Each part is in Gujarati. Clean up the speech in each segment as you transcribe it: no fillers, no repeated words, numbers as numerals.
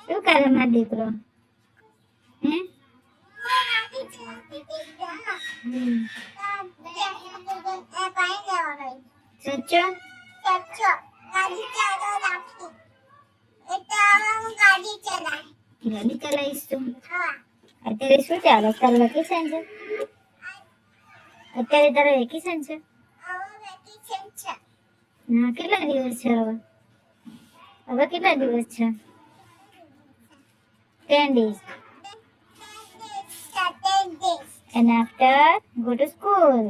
શું કરે મારો દીકરો? હે સચ્ચો? ગાડી ચલાવીશ તું? અત્યારે શું ચાલે? તારું વેકેશન છે? અત્યારે તારું વેકેશન છે? હા, કેટલા દિવસ છે હવે? હવે કેટલા દિવસ છે? 10 days. And after, go to school.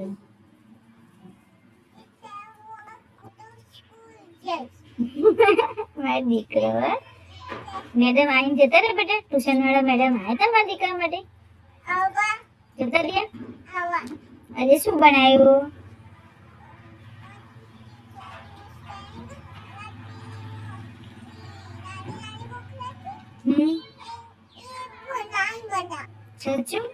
મારા દીકરો મેડમ આવીને જતા રે બેટા. ટ્યુશન વાળા મેડમ આવ્યા હતા મારા દીકરા માટે? જતા રહ્યા? આજે શું બનાવ્યું? સચ્ચું?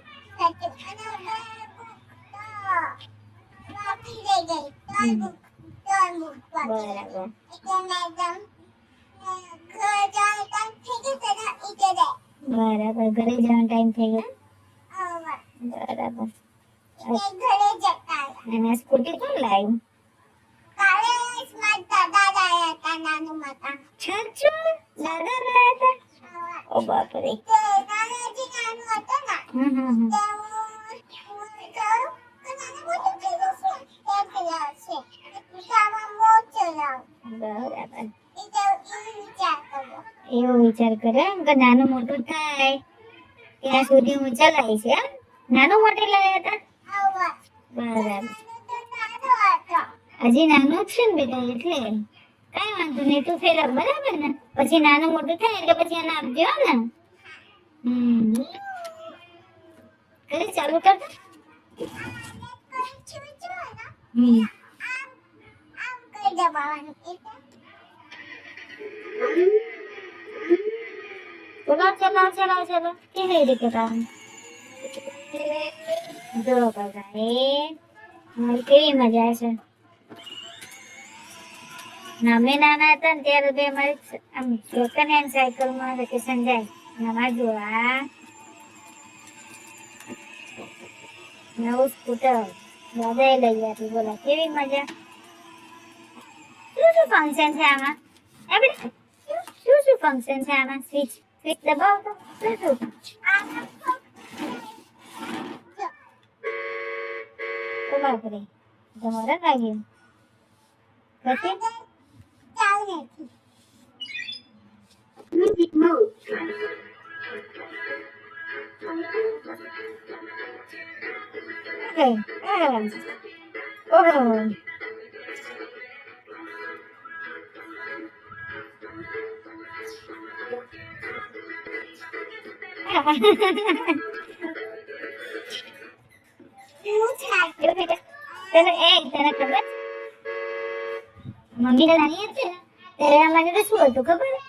બરાબર. બરાબર, ઘરે જવાનો ટાઈમ થઈ ગયો. બરાબર. અને સ્કૂટી કોણ લાવ્યું? સચ્ચું? દાદા લાવ્યા હતા? ઓ બાપરે. બરાબર. એવો વિચાર કરે કે નાનું મોટું થાય ત્યાં સુધી હું ચલાવીશ. એમ નાનું મોટું લાવ્યા હતા? બરાબર. હજી નાનું જ છે ને બેટા, એટલે કઈ વાંધો નહીં, તું ફેરવ. બરાબર ને? પછી નાનું મોટું થાય એટલે પછી એને આપજો ને. કરે ચાલુ કર. ચલો કેવી રીતે કામ જો મારી કેવી મજા છે. અમે નાના હતા ને ત્યારે બે અમારી આમ સેકન્ડ હેન્ડ સાયકલમાં વેકેશન જાય. અમારે જો આ નવું સ્કૂટર દાદાએ લઈ આપી. બોલા કેવી મજા. શું ફંક્શન છે આમાં? શું ફંક્શન છે આમાં? સ્વિચ દબાવો તો. શું બાપરે, તમારા લાગ્યું પછી Music mode. Okay. Oh. તને ખબર મમ્મી નાની હતી ને ત્યારે અમારે શું હતું ખબર?